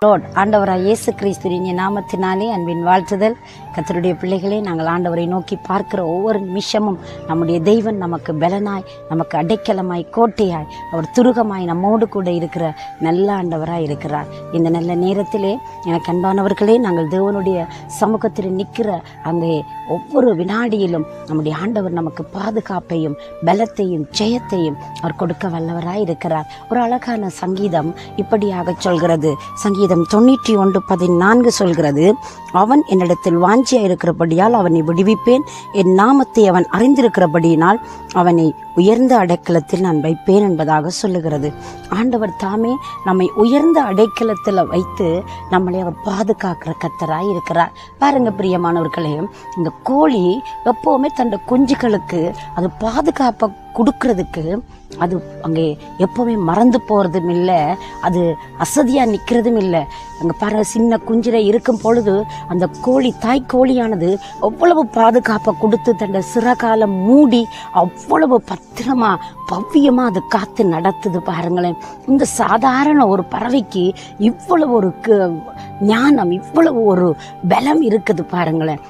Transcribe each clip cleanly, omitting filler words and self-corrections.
Lord ஆண்டவராய் இயேசு கிறிஸ்துவின் நாமத்தினாலே அன்பின் வாழ்த்துதல். கர்த்தருடைய பிள்ளைகளே, நாங்கள் ஆண்டவரை நோக்கி பார்க்கிற ஒவ்வொரு நிமிஷமும் நம்முடைய தெய்வன் நமக்கு பலனாய், நமக்கு அடைக்கலமாய், கோட்டையாய், அவர் துருகமாய் நம்மோடு கூட இருக்கிற நல்ல ஆண்டவராய் இருக்கிறார். இந்த நல்ல நேரத்திலே எனக்கு அன்பானவர்களே, நாங்கள் தேவனுடைய சமூகத்தில் நிற்கிற அங்கே ஒவ்வொரு வினாடியிலும் நம்முடைய ஆண்டவர் நமக்கு பாதுகாப்பையும் பலத்தையும் ஜெயத்தையும் அவர் கொடுக்க வல்லவராய் இருக்கிறார். ஒரு அழகான சங்கீதம் இப்படியாக சொல்கிறது. சங்கீதம் 91:14 சொல்கிறது, அவன் என்னிடத்தில் வாஞ்சியா இருக்கிறபடியால் அவனை விடுவிப்பேன், என் நாமத்தை அவன் அறிந்திருக்கிறபடியினால் அவனை உயர்ந்த அடைக்கலத்தில் நான் வைப்பேன் என்பதாக சொல்லுகிறது. ஆண்டவர் தாமே நம்மை உயர்ந்த அடைக்கலத்தில் வைத்து நம்மளை அவர் பாதுகாக்கிற கர்த்தராய் இருக்கிறார். பாருங்க பிரியமானவர்களே, இந்த கோழி எப்பவுமே தன் குஞ்சுகளுக்கு அது பாதுகாப்பை கொடுக்கறதுக்கு அது அங்கே எப்பவுமே மறந்து போறதும் இல்லை, அது அசதியா நிற்கிறதும் இல்லை. அங்கே பாருங்க, சின்ன குஞ்சில இருக்கும் பொழுது அந்த கோழி, தாய் கோழியானது அவ்வளவு பாதுகாப்பை கொடுத்து தன் சிறகாலம் மூடி அவ்வளவு பத்திரமா பவ்யமா அது காத்து நடத்துது. பாருங்களேன், இந்த சாதாரண ஒரு பறவைக்கு இவ்வளவு ஒரு ஞானம், இவ்வளவு ஒரு பலம் இருக்குது. பாருங்களேன்,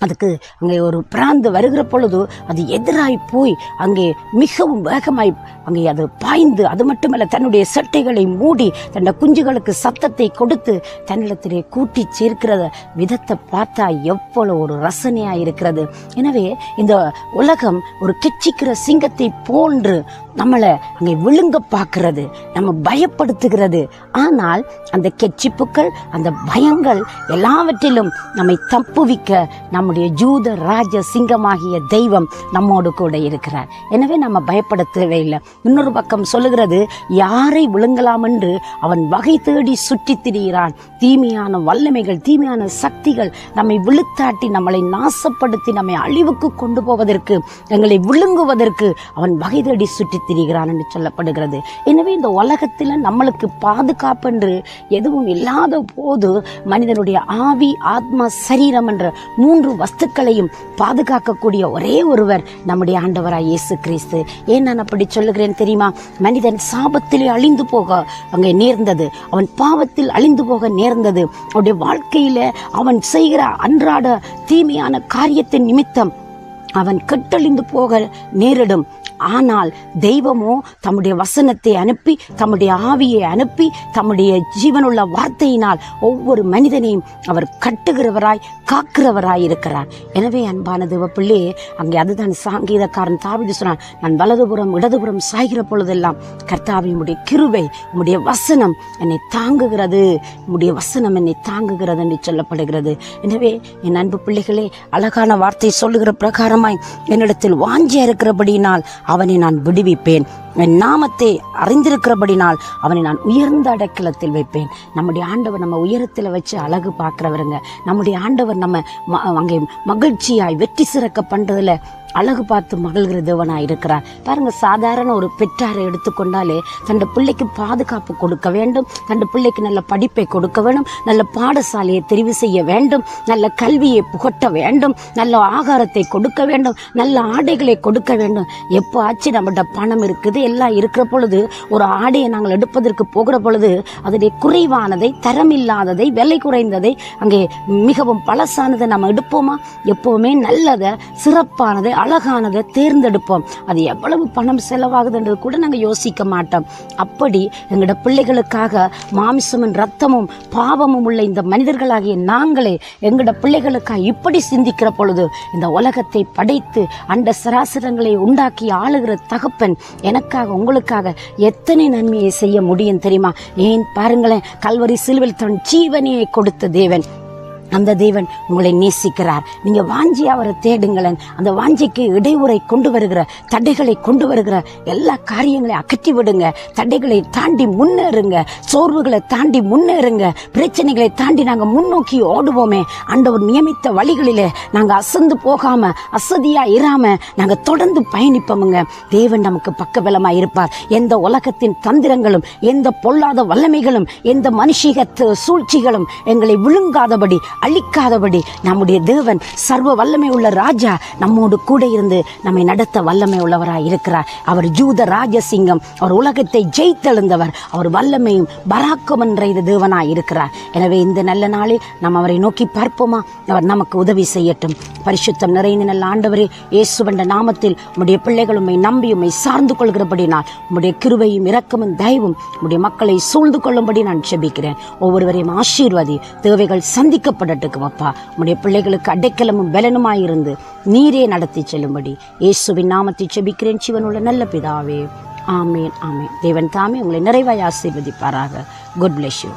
அதுக்கு அங்கே ஒரு பிராந்து வருகிற பொழுது அது எதிராய் போய் அங்கே மிகவும் வேகமாய் அங்கே அது பாய்ந்து, அது மட்டுமல்ல தன்னுடைய சட்டைகளை மூடி தன் குஞ்சுகளுக்கு சத்தத்தை கொடுத்து தன்னிடத்திலே கூட்டி சேர்க்கிற விதத்தை பார்த்தா எவ்வளவு ஒரு ரசனையாக இருக்கிறது. எனவே இந்த உலகம் ஒரு கெச்சிக்கிற சிங்கத்தை போன்று நம்மளை அங்கே விழுங்க பார்க்கிறது, நம்ம பயப்படுத்துகிறது. ஆனால் அந்த கெச்சிப்புக்கள், அந்த பயங்கள் எல்லாவற்றிலும் நம்மை தப்புவிக்க நம்முடைய ஜூத ராஜ சிங்கமாகிய தெய்வம் நம்மோடு கூட இருக்கிறார். எனவே நம்ம பயப்பட தேவையில்லை. இன்னொரு பக்கம் சொல்லுகிறது, யாரை விழுங்கலாம் என்று அவன் வகை தேடி சுற்றி திரிகிறான். தீமையான வல்லமைகள், தீமையான சக்திகள் நம்மை விழுத்தாட்டி, நம்மளை நாசப்படுத்தி, நம்மை அழிவுக்கு கொண்டு போவதற்கு, எங்களை விழுங்குவதற்கு அவன் வகை தேடி சுற்றி திரிகிறான் என்று சொல்லப்படுகிறது. எனவே இந்த உலகத்தில் நம்மளுக்கு பாதுகாப்பு என்று எதுவும் இல்லாத போது மனிதனுடைய ஆவி, ஆத்மா, சரீரம் என்ற 3 வஸ்துக்களையும் பாதுகாக்கக்கூடிய ஒரே ஒருவர் நம்முடைய ஆண்டவராய் இயேசு கிறிஸ்து. ஏன் நான் அப்படி சொல்லுகிறேன் தெரியுமா? மனிதன் சாபத்திலே அழிந்து போக அங்கே நேர்ந்தது, அவன் பாவத்தில் அழிந்து போக நேர்ந்தது. அவனுடைய வாழ்க்கையில அவன் செய்கிற அன்றாட தீமையான காரியத்தின் நிமித்தம் அவன் கெட்டழிந்து போக நேரிடும். ஆனால் தெய்வமோ தம்முடைய வசனத்தை அனுப்பி, தம்முடைய ஆவியை அனுப்பி, தம்முடைய ஜீவனுள்ள வார்த்தையினால் ஒவ்வொரு மனிதனையும் அவர் கட்டுகிறவராய், காக்கிறவராய் இருக்கிறார். எனவே அன்பான தேவ பிள்ளையே, அங்கே அதுதான் சங்கீதக்காரன் தாவீது சொன்னான், நான் வலதுபுறம் இடதுபுறம் சாய்கிற பொழுதெல்லாம் கர்த்தாவே உம்முடைய கிருபை, உம்முடைய வசனம் என்னை தாங்குகிறது, உம்முடைய வசனம் என்னை தாங்குகிறது என்று சொல்லப்படுகிறது. எனவே என் அன்பு பிள்ளைகளே, அழகான வார்த்தை சொல்லுகிற பிரகாரமாய் என்னிடத்தில் வாஞ்சியா இருக்கிறபடியினால் அவனை நான் விடுவிப்பேன், என் நாமத்தை அறிந்திருக்கிறபடினால் அவனை நான் உயர்ந்த அடைக்கலத்தில் வைப்பேன். நம்முடைய ஆண்டவர் நம்ம உயரத்தில் வச்சு அழகு பார்க்கிறவருங்க. நம்முடைய ஆண்டவர் நம்ம அங்கே மகிழ்ச்சியாய் வெற்றி சிறக்க பண்றதுல அழகு பார்த்து மகிழ்கிற தேவனாய் இருக்கிறார். பாருங்க, சாதாரண ஒரு பெற்றாரை எடுத்துக்கொண்டாலே தன் பிள்ளைக்கு பாதுகாப்பு கொடுக்க வேண்டும், தன் பிள்ளைக்கு நல்ல படிப்பை கொடுக்க வேண்டும், நல்ல பாடசாலையை தெரிவு செய்ய வேண்டும், நல்ல கல்வியை புகட்ட வேண்டும், நல்ல ஆகாரத்தை கொடுக்க வேண்டும், நல்ல ஆடைகளை கொடுக்க வேண்டும். எப்போ ஆச்சு நம்மகிட்ட பணம் இருக்குது, எல்லாம் இருக்கிற பொழுது ஒரு ஆடையை நாங்கள் எடுப்பதற்கு போகிற பொழுது அதனுடைய குறைவானதை, தரமில்லாததை, விலை குறைந்ததை, அங்கே மிகவும் பழசானதை நம்ம எடுப்போமா? எப்பவுமே நல்லதை, சிறப்பானதை, அழகானதை தேர்ந்தெடுப்போம். அது எவ்வளவு பணம் செலவாகுதுன்றது கூட நாங்கள் யோசிக்க மாட்டோம். அப்படி எங்களோட பிள்ளைகளுக்காக மாமிசமும் ரத்தமும் பாவமும் உள்ள இந்த மனிதர்களாகிய நாங்களே எங்களோட பிள்ளைகளுக்காக இப்படி சிந்திக்கிற பொழுது, இந்த உலகத்தை படைத்து அண்ட சராசரங்களை உண்டாக்கி ஆளுகிற தகப்பன் எனக்காக, உங்களுக்காக எத்தனை நன்மையை செய்ய முடியும் தெரியுமா? ஏன் பாருங்களேன், கல்வரி சிலுவையில் தன் ஜீவனையை கொடுத்த தேவன், அந்த தேவன் உங்களை நேசிக்கிறார். நீங்க வாஞ்சி அவரை தேடுங்களேன். அந்த வாஞ்சிக்கு இடையூறை கொண்டு வருகிற, தடைகளை கொண்டு வருகிற எல்லா காரியங்களையும் அகற்றி விடுங்க. தடைகளை தாண்டி முன்னேறுங்க, சோர்வுகளை தாண்டி முன்னேறுங்க, பிரச்சனைகளை தாண்டி நாங்கள் முன்னோக்கி ஓடுவோமே. ஆண்டவர் நியமித்த வழிகளிலே நாங்கள் அசந்து போகாம, அசதியா இராம நாங்கள் தொடர்ந்து பயணிப்போமுங்க. தேவன் நமக்கு பக்கபலமா இருப்பார். எந்த உலகத்தின் தந்திரங்களும், எந்த பொல்லாத வல்லமைகளும், எந்த மனுஷிக சூழ்ச்சிகளும் எங்களை விழுங்காதபடி அழிக்காதபடி நம்முடைய தேவன் சர்வ வல்லமை உள்ள ராஜா நம்மோடு கூட இருந்து நம்மை நடத்த வல்லமை உள்ளவராய் இருக்கிறார். அவர் ஜூத ராஜசிங்கம், அவர் உலகத்தை ஜெயித்தெழுந்தவர், அவர் வல்லமையும் பராக்கம் என்ற தேவனாய் இருக்கிறார். எனவே இந்த நல்ல நாளில் நாம் அவரை நோக்கி பார்ப்போமா? அவர் நமக்கு உதவி செய்யட்டும். பரிசுத்தம் நிறைந்த நல்ல ஆண்டவரே, இயேசுவண்ட நாமத்தில் உம்முடைய பிள்ளைகள் உம்மை நம்பி உம்மை சார்ந்து கொள்கிறபடினால் உம்முடைய கிருபையும் இரக்கமும் தயவும் உம்முடைய மக்களை சூழ்ந்து கொள்ளும்படி நான் ஜெபிக்கிறேன். ஒவ்வொருவரையும் ஆசீர்வதி, தேவைகள் சந்திக்கப்படட்டும் அப்பா. உம்முடைய பிள்ளைகளுக்கு அடைக்கலமும் பலனுமாயிருந்து நீரே நடத்தி செல்லும்படி இயேசுவின் நாமத்தை ஜெபிக்கிறேன் ஜீவனுள்ள நல்ல பிதாவே. ஆமேன், ஆமேன். தேவன் தாமே உங்களை நிறைவாய் ஆசீர்வதிப்பாராக. God bless you.